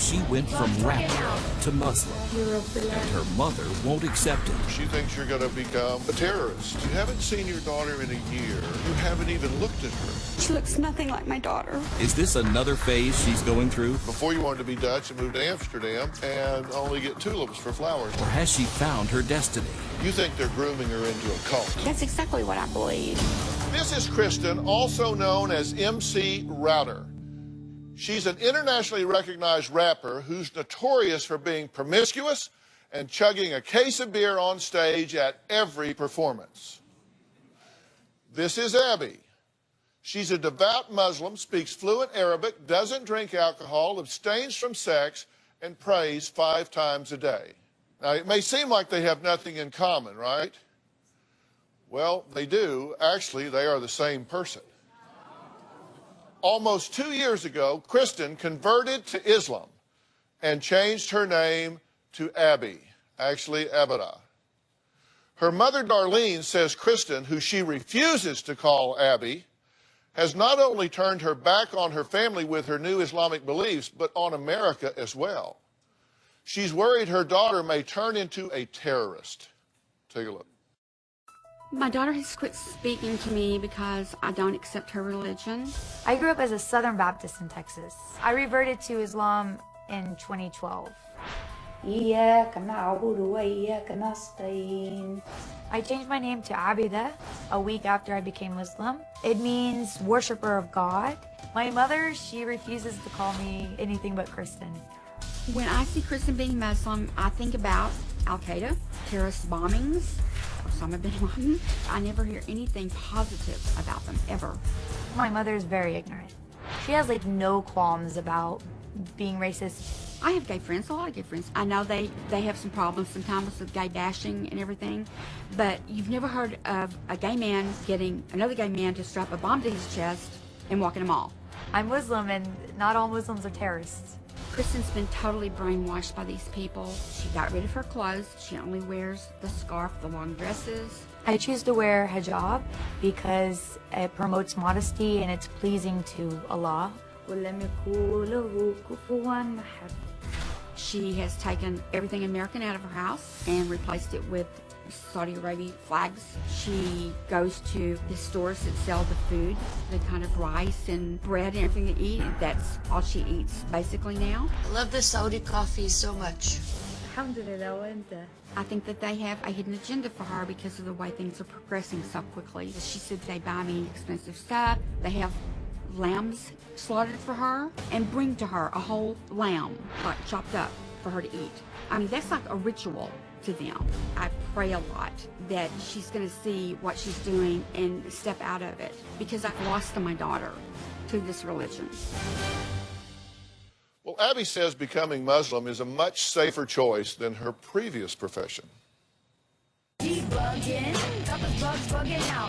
she went from rapper to Muslim, and her mother won't accept it. She thinks you're going to become a terrorist. You haven't seen your daughter in a year. You haven't even looked at her. She looks nothing like my daughter. Is this another phase she's going through? Before you wanted to be Dutch and move to Amsterdam and only get tulips for flowers. Or has she found her destiny? You think they're grooming her into a cult. That's exactly what I believe. This is Kristen, also known as MC Router. She's an internationally recognized rapper who's notorious for being promiscuous and chugging a case of beer on stage at every performance. This is Abby. She's a devout Muslim, speaks fluent Arabic, doesn't drink alcohol, abstains from sex, and prays 5 times a day. Now, it may seem like they have nothing in common, right? Well, they do. Actually, they are the same person. Almost 2 years ago, Kristen converted to Islam and changed her name to Abby, actually Abada. Her mother, Darlene, says Kristen, who she refuses to call Abby, has not only turned her back on her family with her new Islamic beliefs, but on America as well. She's worried her daughter may turn into a terrorist. Take a look. My daughter has quit speaking to me because I don't accept her religion. I grew up as a Southern Baptist in Texas. I reverted to Islam in 2012. I changed my name to Abida a week after I became Muslim. It means worshiper of God. My mother, she refuses to call me anything but Kristen. When I see Kristen being Muslim, I think about Al-Qaeda, terrorist bombings, Osama bin Laden. I never hear anything positive about them, ever. My mother is very ignorant. She has like no qualms about being racist. I have gay friends, a lot of gay friends. I know they have some problems sometimes with gay bashing and everything, but you've never heard of a gay man getting another gay man to strap a bomb to his chest and walk in a mall. I'm Muslim and not all Muslims are terrorists. Kristen's been totally brainwashed by these people. She got rid of her clothes. She only wears the scarf, the long dresses. I choose to wear hijab because it promotes modesty and it's pleasing to Allah. She has taken everything American out of her house and replaced it with Saudi Arabia flags. She goes to the stores that sell the food, the kind of rice and bread and everything they eat. That's all she eats basically now. I love the Saudi coffee so much. I think that they have a hidden agenda for her because of the way things are progressing so quickly. She said they buy me expensive stuff. They have lambs slaughtered for her and bring to her a whole lamb, like chopped up, for her to eat. I mean, that's like a ritual to them. I pray a lot that she's going to see what she's doing and step out of it, because I've lost my daughter to this religion. Well, Abby says becoming Muslim is a much safer choice than her previous profession.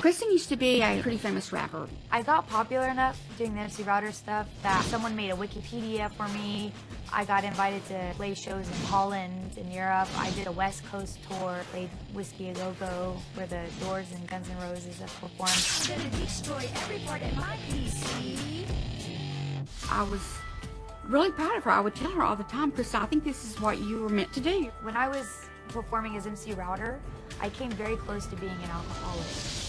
Kristen used to be a pretty famous rapper. I got popular enough doing the MC Router stuff that someone made a Wikipedia for me. I got invited to play shows in Holland and Europe. I did a West Coast tour, played Whiskey A Go Go, where the Doors and Guns N' Roses have performed. I'm gonna destroy every part of my PC. I was really proud of her. I would tell her all the time, Kristen, I think this is what you were meant to do. When I was performing as MC Router, I came very close to being an alcoholic.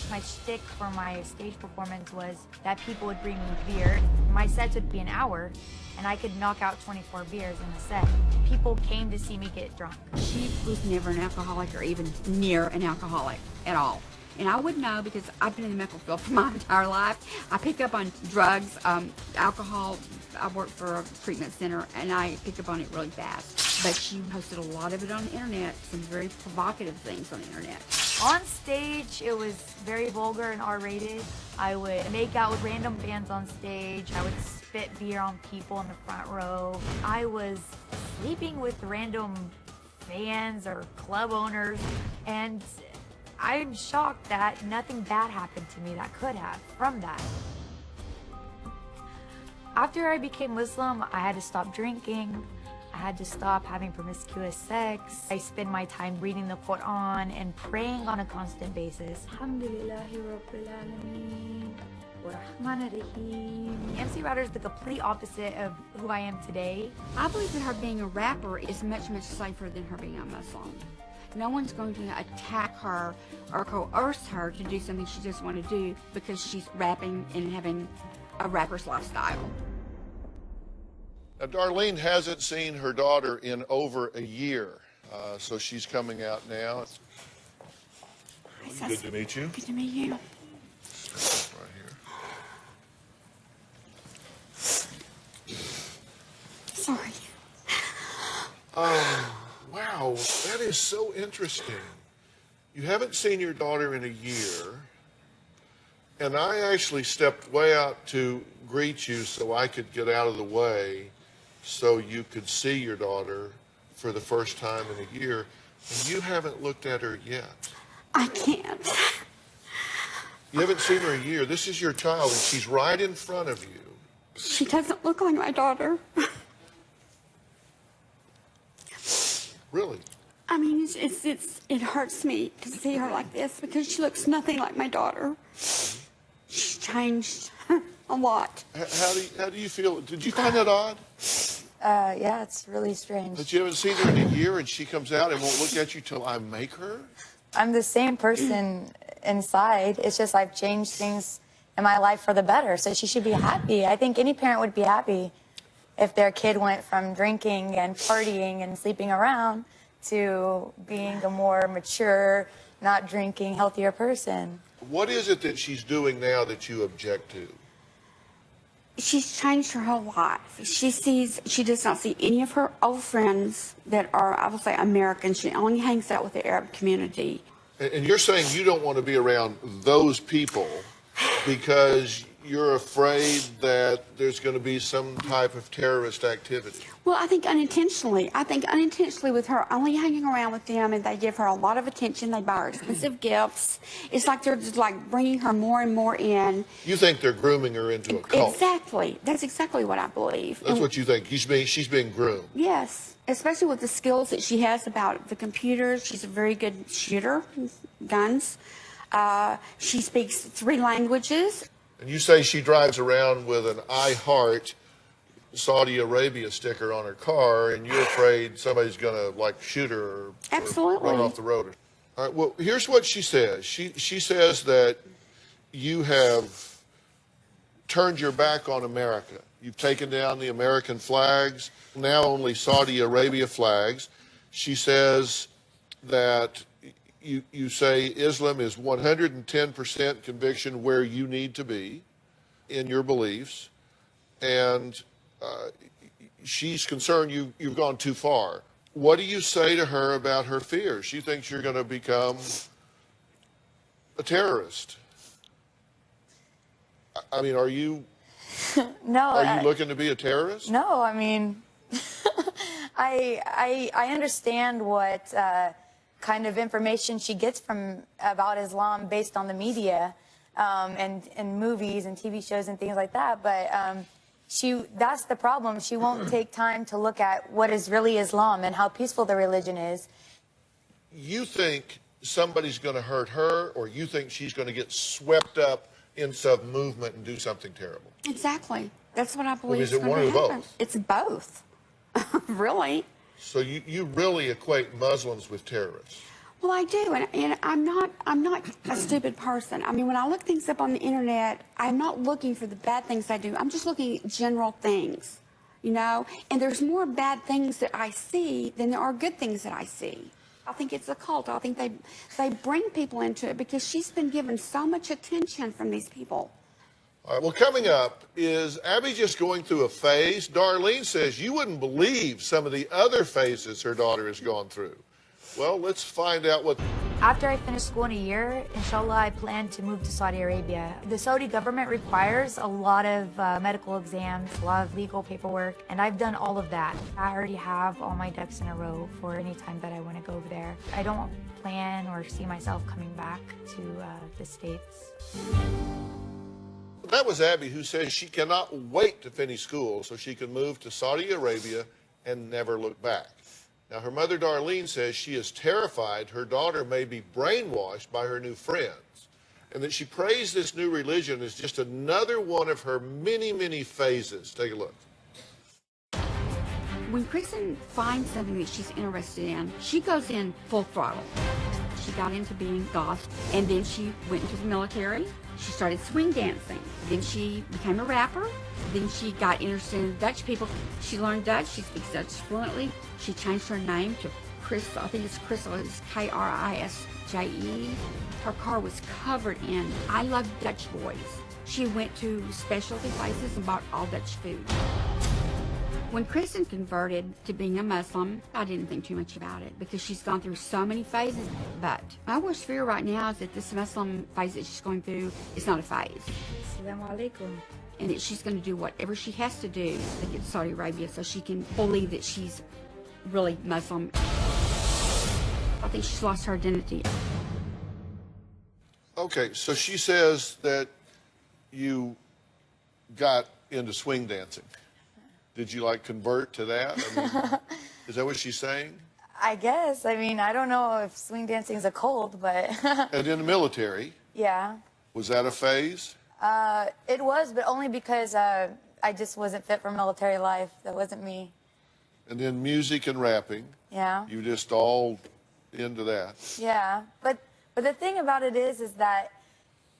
My shtick for my stage performance was that people would bring me beer. My sets would be an hour, and I could knock out 24 beers in a set. People came to see me get drunk. She was never an alcoholic or even near an alcoholic at all. And I would know because I've been in the medical field for my entire life. I pick up on drugs, alcohol. I work for a treatment center, and I pick up on it really fast. But she posted a lot of it on the internet, some very provocative things on the internet. On stage, it was very vulgar and R-rated. I would make out with random fans on stage. I would spit beer on people in the front row. I was sleeping with random fans or club owners, and I'm shocked that nothing bad happened to me that could have from that. After I became Muslim, I had to stop drinking. I had to stop having promiscuous sex. I spend my time reading the Quran and praying on a constant basis. Alhamdulillahi Rabbil Alameen. MC Router is the complete opposite of who I am today. I believe that her being a rapper is much, much safer than her being a Muslim. No one's going to attack her or coerce her to do something she doesn't want to do because she's rapping and having a rapper's lifestyle. Now, Darlene hasn't seen her daughter in over a year, so she's coming out now. Good to meet you. Good to meet you. Right here. Sorry. Wow, that is so interesting. You haven't seen your daughter in a year, and I actually stepped way out to greet you so I could get out of the way so you could see your daughter for the first time in a year, and you haven't looked at her yet. I can't. You haven't seen her in a year. This is your child, and she's right in front of you. She doesn't look like my daughter. Really? I mean, it hurts me to see her like this because she looks nothing like my daughter. She's changed a lot. How do you feel? Did you find that odd? Yeah, it's really strange. That you haven't seen her in a year and she comes out and won't look at you till I make her? I'm the same person inside. It's just I've changed things in my life for the better. So she should be happy. I think any parent would be happy if their kid went from drinking and partying and sleeping around to being a more mature, not drinking, healthier person. What is it that she's doing now that you object to? She's changed her whole life. She does not see any of her old friends that are, I will say, American. She only hangs out with the Arab community. And you're saying you don't want to be around those people because you're afraid that there's going to be some type of terrorist activity. Well, I think unintentionally. With her only hanging around with them, and they give her a lot of attention. They buy her expensive gifts. It's like they're just like bringing her more and more in. You think they're grooming her into a cult? Exactly. That's exactly what I believe. That's what you think. She's being groomed. Yes, especially with the skills that she has about the computers. She's a very good shooter, guns. She speaks 3 languages. And you say she drives around with an I Heart Saudi Arabia sticker on her car, and you're afraid somebody's going to, like, shoot her or Absolutely. run off the road. All right, well, here's what she says. She says that you have turned your back on America. You've taken down the American flags, now only Saudi Arabia flags. She says that you say Islam is 110% conviction where you need to be in your beliefs, and she's concerned you've gone too far. What do you say to her about her fears? She thinks you're going to become a terrorist. I mean, are you looking to be a terrorist? No, I mean, I understand what kind of information she gets about Islam based on the media and movies and TV shows and things like that. But that's the problem. She won't take time to look at what is really Islam and how peaceful the religion is. You think somebody's going to hurt her, or you think she's going to get swept up in some movement and do something terrible? Exactly. That's what I believe is it is going one to or happen. both? It's both. Really. So you really equate Muslims with terrorists? Well, I do, and I'm not a stupid person. I mean, when I look things up on the internet, I'm not looking for the bad things I do. I'm just looking at general things, you know. And there's more bad things that I see than there are good things that I see. I think it's a cult. I think they bring people into it because she's been given so much attention from these people. All right, well, coming up, is Abby just going through a phase? Darlene says you wouldn't believe some of the other phases her daughter has gone through. Well, let's find out what... After I finish school in a year, inshallah, I plan to move to Saudi Arabia. The Saudi government requires a lot of medical exams, a lot of legal paperwork, and I've done all of that. I already have all my ducks in a row for any time that I want to go over there. I don't plan or see myself coming back to the States. That was Abby, who says she cannot wait to finish school so she can move to Saudi Arabia and never look back. Now, her mother, Darlene, says she is terrified her daughter may be brainwashed by her new friends. and that she prays this new religion as just another one of her many, many phases. Take a look. When Kristen finds something that she's interested in, she goes in full throttle. She got into being goth, and then she went into the military. She started swing dancing. Then she became a rapper. Then she got interested in Dutch people. She learned Dutch. She speaks Dutch fluently. She changed her name to Crystal. I think it's Crystal. It's Krisje. Her car was covered in I Love Dutch Boys. She went to specialty places and bought all Dutch food. When Kristen converted to being a Muslim, I didn't think too much about it because she's gone through so many phases. But my worst fear right now is that this Muslim phase that she's going through is not a phase. Assalamu alaikum. And that she's going to do whatever she has to do to get to Saudi Arabia so she can believe that she's really Muslim. I think she's lost her identity. Okay, so she says that you got into swing dancing. Did you like convert to that? I mean, is that what she's saying? I guess. I mean, I don't know if swing dancing is a cult, but And in the military, yeah. was that a phase? It was, but only because I just wasn't fit for military life. That wasn't me. And then music and rapping. Yeah. You just all into that. Yeah. But the thing about it is that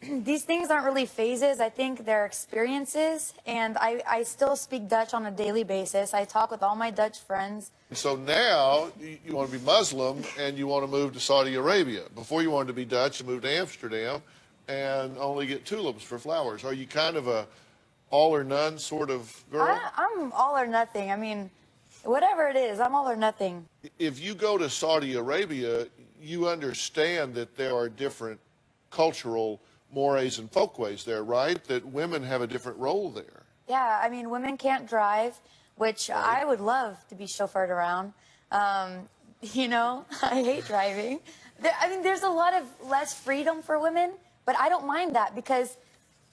these things aren't really phases. I think they're experiences, and I still speak Dutch on a daily basis. I talk with all my Dutch friends. So now you want to be Muslim and you want to move to Saudi Arabia. Before you wanted to be Dutch and move to Amsterdam and only get tulips for flowers. Are you kind of a all or none sort of girl? I'm all or nothing. I mean, whatever it is, I'm all or nothing. If you go to Saudi Arabia, you understand that there are different cultural mores and folkways there, right? That women have a different role there. Yeah, I mean, women can't drive, which I would love to be chauffeured around. You know, I hate driving. I mean, there's a lot of less freedom for women, but I don't mind that because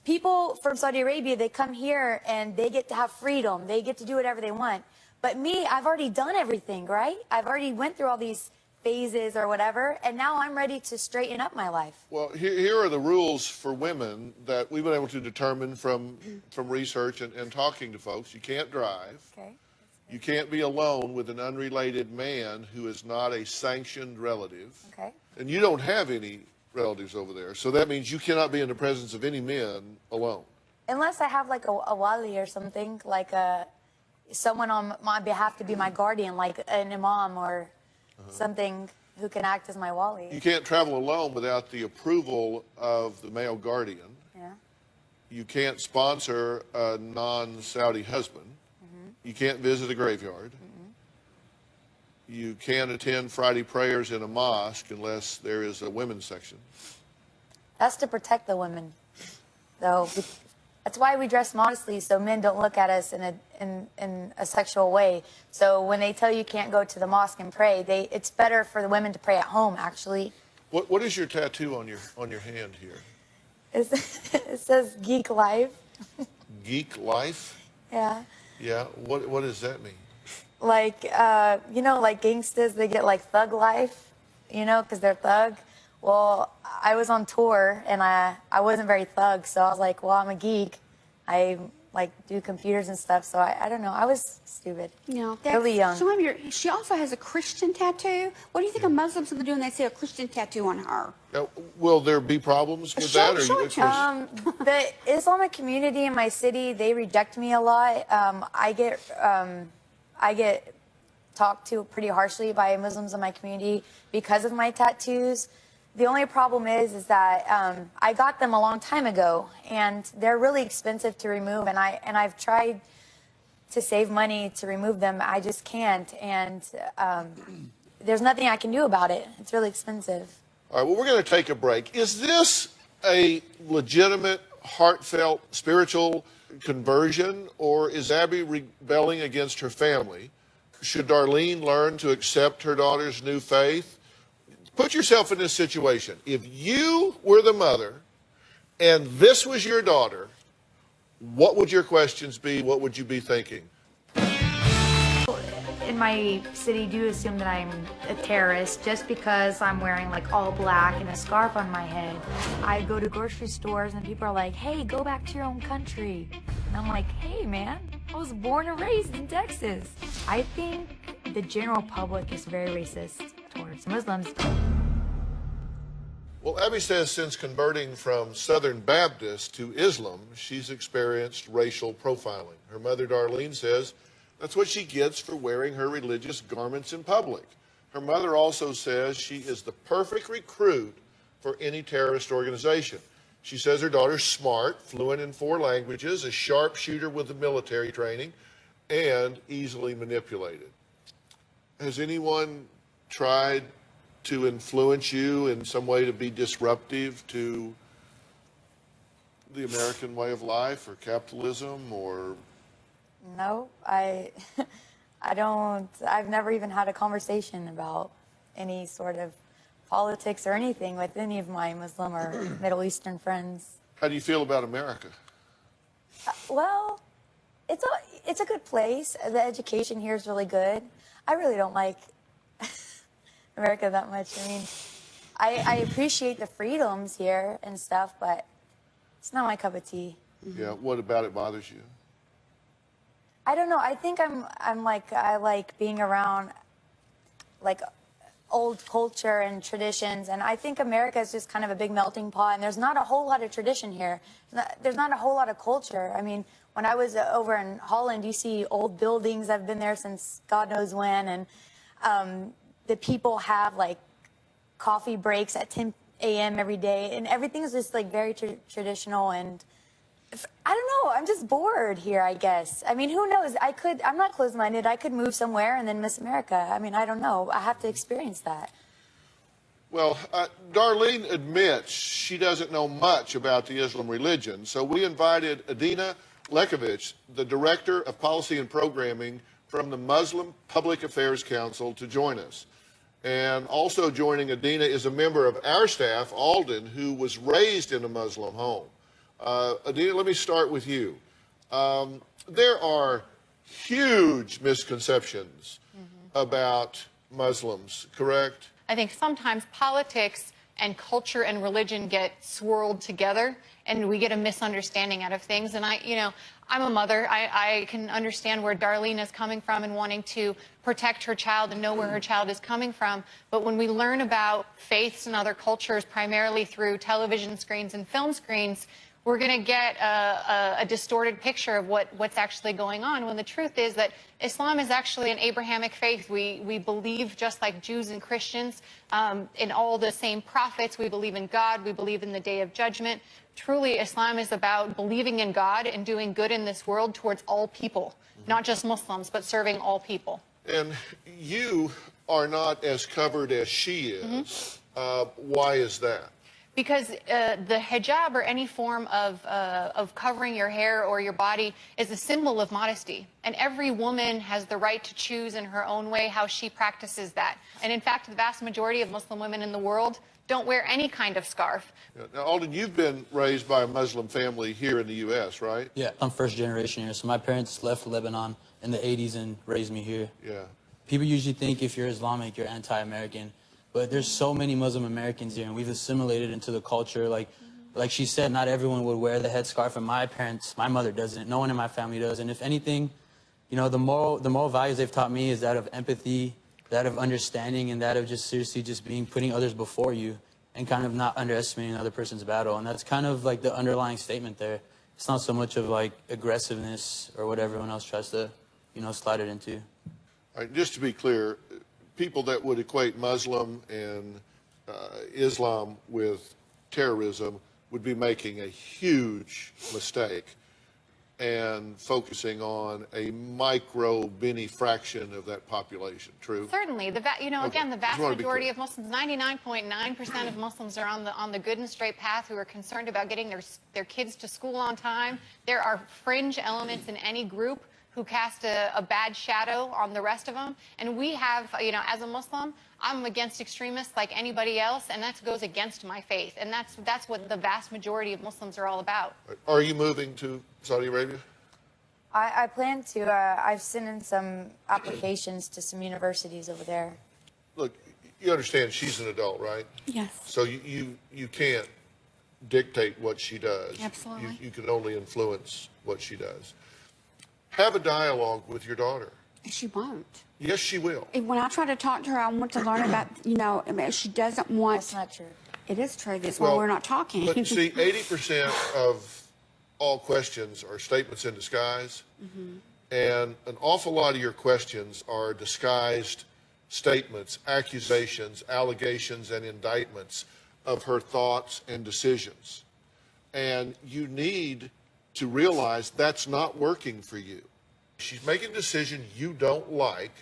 people from Saudi Arabia, they come here and they get to have freedom. They get to do whatever they want. But me, I've already done everything, right? I've already went through all these phases or whatever, and now I'm ready to straighten up my life. Well, here are the rules for women that we've been able to determine from research and talking to folks. You can't drive. Okay. You can't be alone with an unrelated man who is not a sanctioned relative. Okay. And you don't have any relatives over there. So that means you cannot be in the presence of any men alone. Unless I have like a wali or something, like someone on my behalf to be my guardian, like an imam or something who can act as my wali. You can't travel alone without the approval of the male guardian. Yeah. You can't sponsor a non-Saudi husband. You can't visit a graveyard. You can't attend Friday prayers in a mosque unless there is a women's section. That's to protect the women, though. That's why we dress modestly, so men don't look at us in a sexual way. So when they tell you can't go to the mosque and pray, it's better for the women to pray at home, actually. What is your tattoo on your hand here? It says Geek Life. Geek life? Yeah. Yeah. What does that mean? Like, you know, like gangsters, they get like thug life, you know, because they're thug. Well, I was on tour, and I wasn't very thug, so I was like, well, I'm a geek. I, like, do computers and stuff, so I don't know. I was stupid. No, really young. She also has a Christian tattoo. What do you think of Muslims are doing? They see a Christian tattoo on her. Will there be problems with that? The Islamic community in my city, they reject me a lot. I get talked to pretty harshly by Muslims in my community because of my tattoos. The only problem is that I got them a long time ago, and they're really expensive to remove. And I've tried to save money to remove them. I just can't, and there's nothing I can do about it. It's really expensive. All right. Well, we're going to take a break. Is this a legitimate, heartfelt, spiritual conversion, or is Abby rebelling against her family? Should Darlene learn to accept her daughter's new faith? Put yourself in this situation. If you were the mother and this was your daughter, what would your questions be? What would you be thinking? in my city do assume that I'm a terrorist just because I'm wearing like all black and a scarf on my head. I go to grocery stores and people are like, hey, go back to your own country. And I'm like, hey man, I was born and raised in Texas. I think the general public is very racist towards Muslims. Well, Abby says since converting from Southern Baptist to Islam, she's experienced racial profiling. Her mother, Darlene, says that's what she gets for wearing her religious garments in public. Her mother also says she is the perfect recruit for any terrorist organization. She says her daughter's smart, fluent in 4 languages, a sharpshooter with the military training, and easily manipulated. Has anyone tried to influence you in some way to be disruptive to the American way of life or capitalism or? No, I don't, I've never even had a conversation about any sort of politics or anything with any of my Muslim or Middle Eastern friends. How do you feel about America? Well, it's a good place. The education here is really good. I really don't like America that much. I mean, I appreciate the freedoms here and stuff, but it's not my cup of tea. Yeah, what about it bothers you? I don't know. I think I like being around like old culture and traditions, and I think America is just kind of a big melting pot, and there's not a whole lot of tradition here. There's not a whole lot of culture. I mean, when I was over in Holland, you see old buildings. I've been there since God knows when, and the people have like coffee breaks at 10 a.m. every day, and everything's just like very traditional. And I don't know, I'm just bored here, I guess. I mean, who knows? I'm not closed-minded. I could move somewhere and then miss America. I mean, I don't know. I have to experience that. Well, Darlene admits she doesn't know much about the Islam religion, so we invited Adina Lekovich, the Director of Policy and Programming from the Muslim Public Affairs Council, to join us. And also joining Adina is a member of our staff, Alden, who was raised in a Muslim home. Adina, let me start with you. There are huge misconceptions about Muslims, correct? I think sometimes politics and culture and religion get swirled together, and we get a misunderstanding out of things. And I'm a mother. I can understand where Darlene is coming from and wanting to protect her child and know where her child is coming from. But when we learn about faiths and other cultures, primarily through television screens and film screens, we're going to get a distorted picture of what's actually going on, when the truth is that Islam is actually an Abrahamic faith. We believe, just like Jews and Christians, in all the same prophets. We believe in God. We believe in the Day of Judgment. Truly, Islam is about believing in God and doing good in this world towards all people, not just Muslims, but serving all people. And you are not as covered as she is. Why is that? Because the hijab, or any form of covering your hair or your body, is a symbol of modesty. And every woman has the right to choose in her own way how she practices that. And in fact, the vast majority of Muslim women in the world don't wear any kind of scarf. Yeah. Now, Alden, you've been raised by a Muslim family here in the U.S., right? Yeah, I'm first generation here. So my parents left Lebanon in the 80s and raised me here. Yeah. People usually think if you're Islamic, you're anti-American. But there's so many Muslim Americans here, and we've assimilated into the culture. Like she said, not everyone would wear the headscarf, and my mother doesn't. No one in my family does. And if anything, the moral values they've taught me is that of empathy, that of understanding, and that of just seriously putting others before you and kind of not underestimating another person's battle. And that's kind of like the underlying statement there. It's not so much of like aggressiveness or what everyone else tries to, slide it into. All right, just to be clear, people that would equate Muslim and Islam with terrorism would be making a huge mistake and focusing on a micro-binny fraction of that population. True? Certainly. Again, the vast majority of Muslims, 99.9% of Muslims are on the good and straight path, who are concerned about getting their kids to school on time. There are fringe elements in any group who cast a bad shadow on the rest of them. And we have, as a Muslim, I'm against extremists like anybody else, and that goes against my faith. And that's what the vast majority of Muslims are all about. Are you moving to Saudi Arabia? I plan to. I've sent in some applications to some universities over there. Look, you understand she's an adult, right? Yes. So you can't dictate what she does. Absolutely. You can only influence what she does. Have a dialogue with your daughter. She won't. Yes, she will. When I try to talk to her, I want to learn about, I mean, she doesn't want. That's not true. It is true. That's why we're not talking. But see, 80% of all questions are statements in disguise. And an awful lot of your questions are disguised statements, accusations, allegations, and indictments of her thoughts and decisions. And you need to realize that's not working for you. She's making a decision you don't like,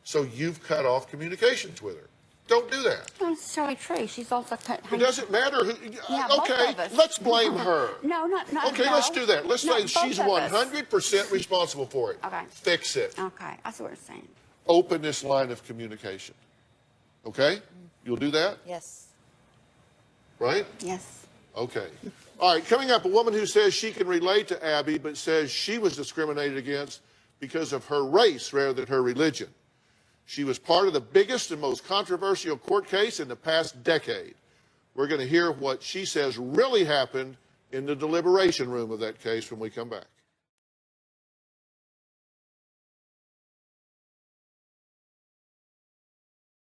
so you've cut off communications with her. Don't do that. Not necessarily true. She's also cut. It doesn't matter who. Yeah, both okay, of us. let's blame her. No, not. Okay, no. let's do that. Let's No, say both she's of us. 100% responsible for it. Okay. Fix it. Okay, I see what you're saying. Open this line of communication. Okay? You'll do that? Yes. Right? Yes. Okay. All right, coming up, a woman who says she can relate to Abby, but says she was discriminated against because of her race rather than her religion. She was part of the biggest and most controversial court case in the past decade. We're going to hear what she says really happened in the deliberation room of that case when we come back.